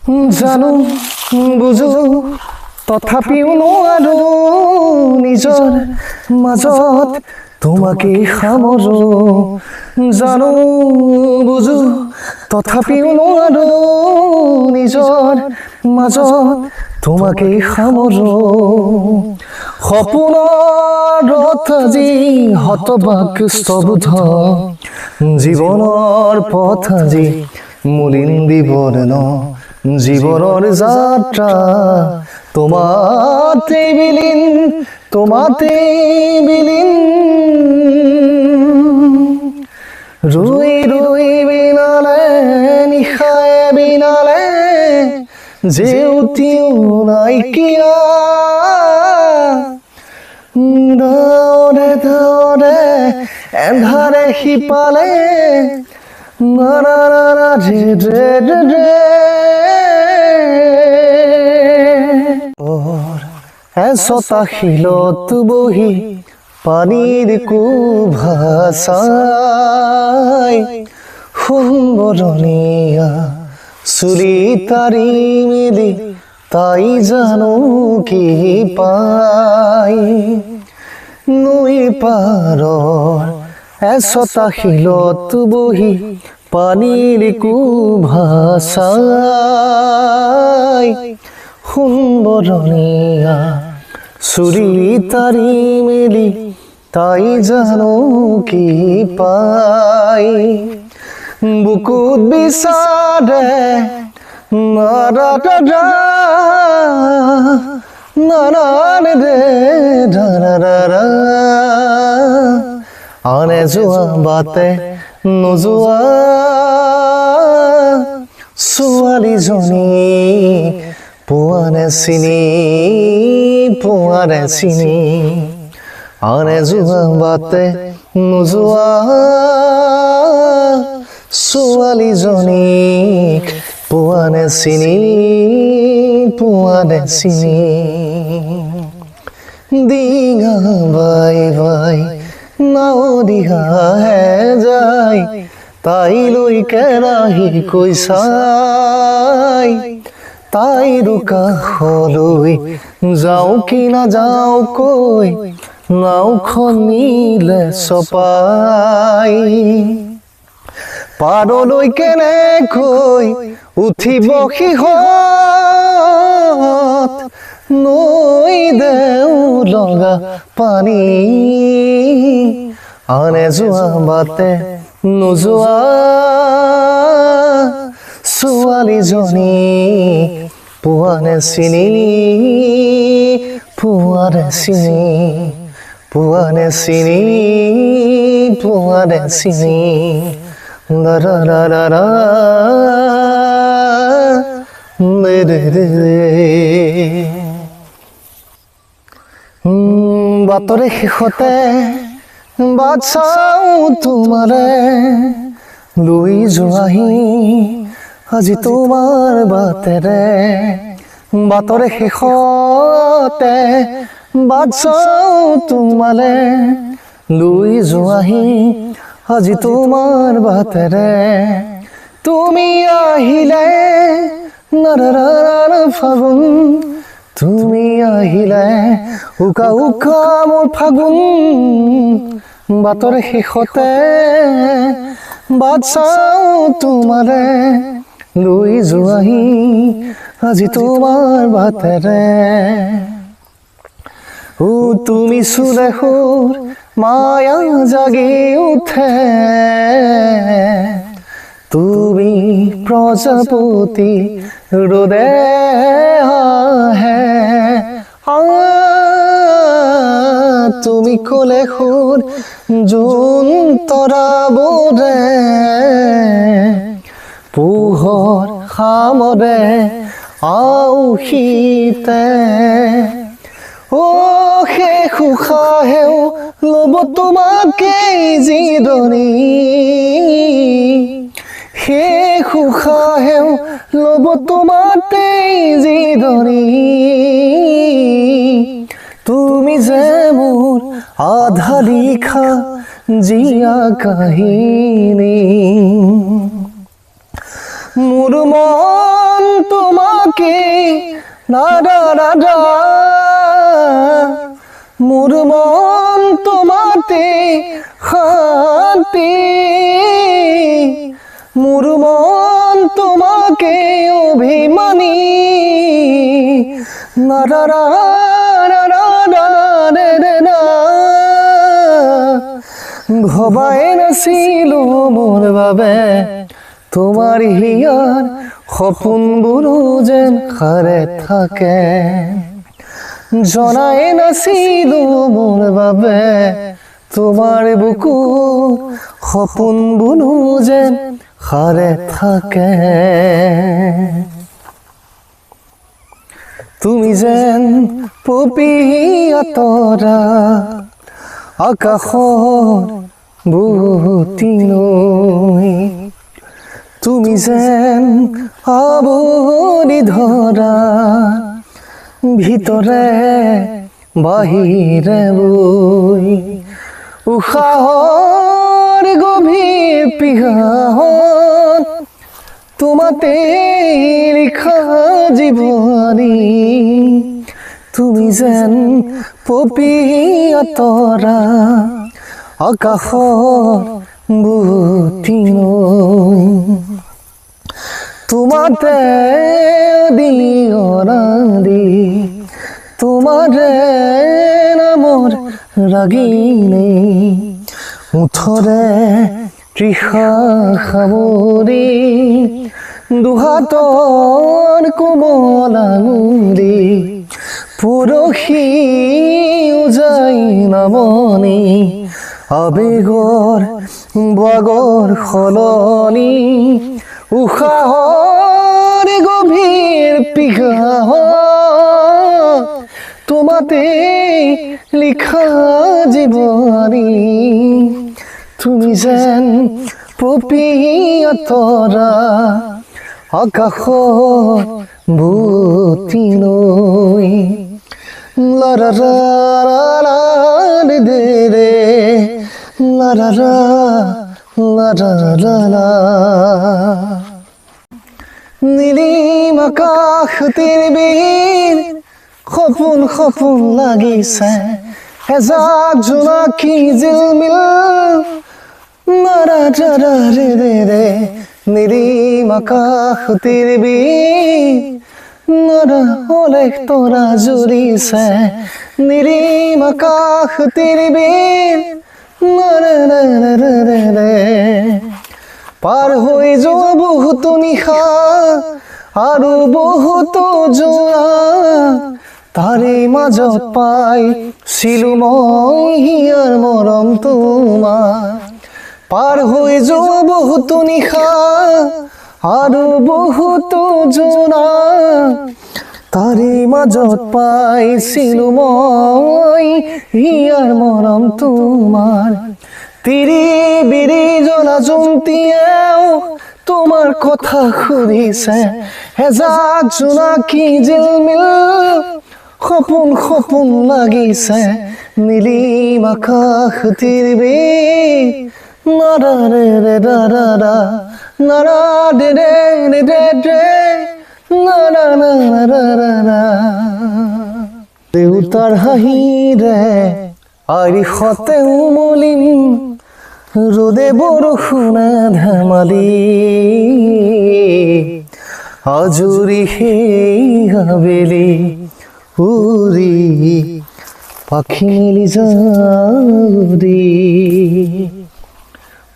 জানো বুজো তথাপিও নোৱাৰো নিজৰ মাজত তোমাকে সামৰো জানো বুজো তথাপিও নোৱাৰো নিজৰ মাজত তোমাকে সামৰো সপোনৰ ৰথ আজি হতবাক স্তব্ধ জীৱনৰ পথ আজি মলিন্দি বৰ্ণ জীবনের যাত্রা তোমাতে বিলীন রুই রুই বিনালে নিশায় বিনালে জেউতিও নাইকিয়া দৌড়ে দৌড়ে এন্ধারে সিপালে নারা রে রে রে এসতা শিলত বহি পানীৰ কুভাষাই সুন্দৰণীয়া চুলি তাৰি মেলি তাই জানো কি পাই নৈ পাৰৰ এসতা শিলত বহি পানীৰ কুভাষাই সুন্দৰণীয়া চুলি তাৰি মেলি তাই জানো কি পাই বুকুত বিচাৰে নাৰা আনে যোৱা বাটে নোযোৱা ছোৱালীজনী পোৱানে চিনি আনে যোৱা বাটে নোযোৱা ছোৱালীজনীক পোৱানে চিনি দিঙা বাই বাই নাও দিহাহে যায় তাইলৈ কেৰাহী কৈ চাই তাইৰ কাষলৈ যাওঁ কি নাযাওঁ কৈ নাওখন নিলে চপাই পাৰলৈ কেনেকৈ উঠিব সিহঁত নৈ দেও লগা পানী আনে যোৱা বাটে নোযোৱা ছোৱালীজনী পোৱানে চিনি বাটৰে শেষতে বাট চাওঁ তোমাৰে লৈ যোৱাহি আজি তোমাৰ বাটেৰে বাটৰে শেষতে বাট চাওঁ তোমালে লৈ যোৱাহি আজি তোমাৰ বাটেৰে তুমি আহিলে নাৰাৰাৰ ফাগুন তুমি আহিলে উকা উকা মোৰ ফাগুন বাটৰে শেষতে বাট চাওঁ তোমালে লৈ যোৱাহি আজি তোমাৰ বাটেৰে তুমি চুলে সুৰ মায়া জাগি উঠে তুমি প্ৰজাপতি ৰ'দে আহে তুমি ক'লে সুৰ জোন তৰাবোৰে পোহৰ সামৰে আউশীতে শেষ উশাহেও ল'ব তোমাকে জিৰণি শেষ উশাহেও ল'ব তোমাকে জিৰণি তুমি যে মোৰ আধা লিখা জীয়া কাহিনী মোৰ মন তোমাৰ তোমাকে নারা রাজা মোর মন তোমাতে খাতে মোর মন তোমাকে অভিমানী নারা ভবাই নাছিল মোর বাবে তোমার হিয়ার সপোনবোৰো যেন সাৰে থাকে জনাই নাছিলো মোৰ বাবে তোমাৰ বুকুৰ সপোনবোৰো যেন সাৰে থাকে তুমি যেন পপীয়া তৰা আকাশৰ বুতি নৈ তুমি যেন আৱৰি ধৰা ভিতৰে বাহিৰে বৈ উশাহৰ গভীৰ পিয়াহত তোমাতে লিখা জীৱনী তুমি যেন পপীয়া তৰা আকাশৰ বুতি নৈ তোমাতে দিয়ৰাদি তোমাৰে নামৰ ৰাগিনী ওঠৰে তৃষা সামৰি দুহাতৰ কোমল আঙুলি পৰশি উজাই নামনি আবেগৰ বাগৰ সলনি উশাহৰ গভীৰ পিয়াহ তোমাতে লিখা জীৱনী তুমি যেন পপীয়া তৰা আকাশৰ বুতি নৈ লাৰা দে ৰে লাৰা নীলিম আকাশ তীৰবিন সপোন সপোন লাগিছে এজাক জোনাকী জিলমিল নাৰা ৰে নীলিম আকাশ তীৰবিন নাৰা অলেখ তৰা জুৰিছে নীলিম আকাশ তীৰবিন পাৰ হৈ যোৱা বহুতো নিশা আৰু বহুতো যোৱা তাৰে মাজত পাইছিলো মই হিয়াৰ মৰম তোমাৰ পাৰ হৈ যোৱা বহুতো নিশা আৰু বহুতো যোৱা তাৰে মাজত পাইছিলো মই হিয়াৰ মৰম তোমাৰ তিৰি বিৰি জ্বলা জন্তীয়েও তোমাৰ কথা সুধিছে এজাক জোনাকী জিলমিল সপোন সপোন লাগিছে নীলিম আকাশ তীৰবিন নাৰা ৰে নাৰা দে দেউতাৰ হাঁহিৰে আইৰিষতে উমলিম ৰ'দে বৰষুণে ধেমালি আজৰি সেই আবেলি উৰি পাখি মেলি যাওঁৰি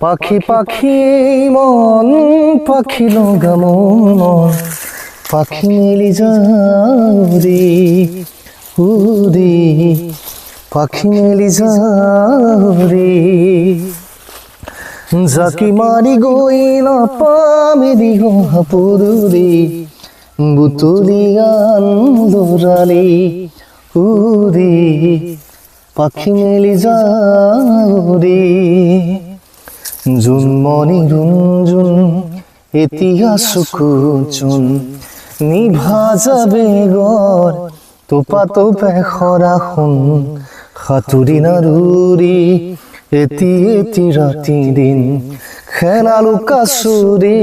পাখি পাখি মন পাখি লগা মন পাখি মেলি যাওঁৰি উৰি পাখি মেলি যাওঁৰি জাকি মাৰি গৈ নাপামেলি হাপুৰুৰি বুটলি গান লৰালি উৰি পাখি মেলি যাওঁৰি জোনমণি ৰুণজোন এতিয়া চকু চোন নিভা যাবে গৰ তোপা তোপে খৰা সোণ সাঁতুৰি নাৰুৰি এটি ৰাতি দিন খেলালো কাচুৰি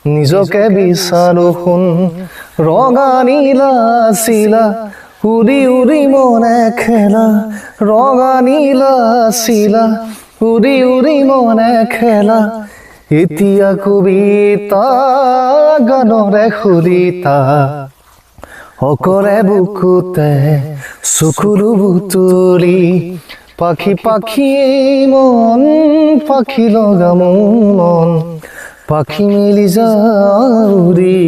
নিজকে বিচাৰো শুন ৰঙা নীলা চিলা উৰি উৰি মনে খেলা ৰঙা নীলা চিলা উৰি উৰি মনে খেলা এতিয়া কবিতা গানৰে সুৰিতা অকৰে বুকুতে চকুলো বুটলি পাখি পাখি মন পাখি লগা মন পাখি মেলি যাউৰি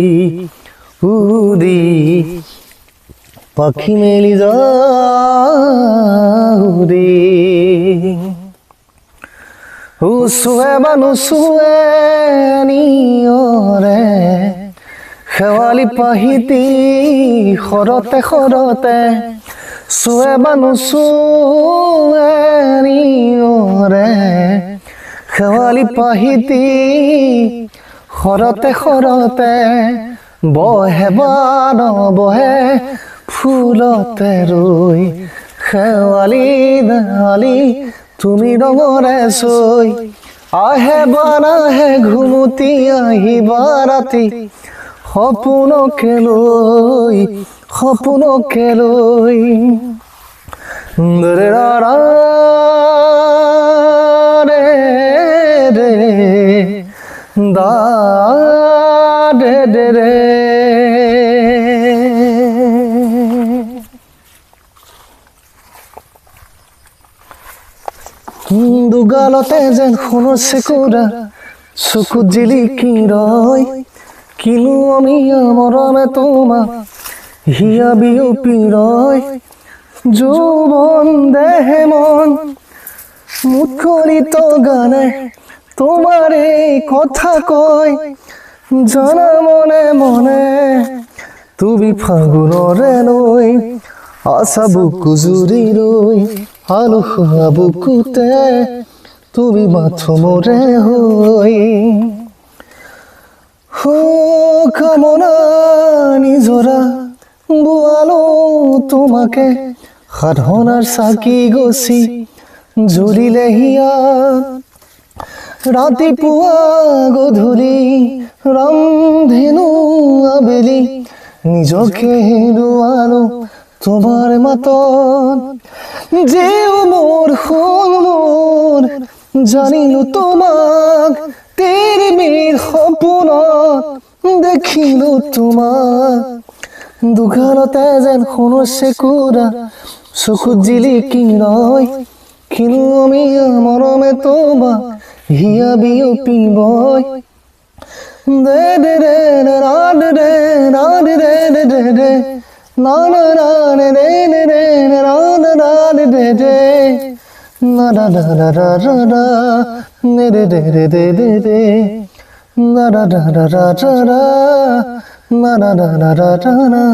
উৰি পাখি মেলি যাউৰি উচুৱে নুচুৱে নিয়ৰে শেৱালি পাহিতি সৰতে সৰতে চুৱে নুচুৱে নিয়ৰে শেৱালি পাহিতি সৰতে সৰতে বহে বান বহে ফুলতে ৰৈ শেৱালি ডালি তুমি ৰঙৰে চৈ আহে বান আহে ঘুমতি আহিবা ৰাতি সপোনকে লৈ ৰে ৰা ৰে ৰে দা ৰে ৰে ৰে দুগালতে যেন সোণৰ চেকুৰা চকুত জিলিকি ৰয় কিনো আমি মৰমে তোমাক হিয়া বিয়পি ৰয় যৌৱন দেহে মন মুখৰিত গানে তোমাৰে কথা কয় জানা মনে মনে তুমি ফাগুনৰে নৈ আশা বুকু জুৰি ৰৈ আলু খোৱা বুকুতে তুমি মাথমৰে হৈ কামনা নিজৰা বোৱালো তোমাকে সাধনাৰ চাকি গছি জ্বলিলে হিয়া ৰাতিপুৱা গধূলি ৰামধেনু আবেলি নিজকে হেৰুৱালো তোমাৰ মাতত যেও মোৰ শুন মোৰ জানিলো তোমাক তেৰমিৰ সপোনত দেখিলো তোমাক দুগালতে যেন সোণৰ চেকুৰা চকুত জিলিকি ৰয় কিনো আমি মৰমে তোমাক হিয়া বিয়পি বয় দে দে ৰে ৰা দে ৰা দে ৰে দে দে না না না রে রে রে রা রা দে দে na da da da da da da ne de de de de de de na da da da da da da na da da da da da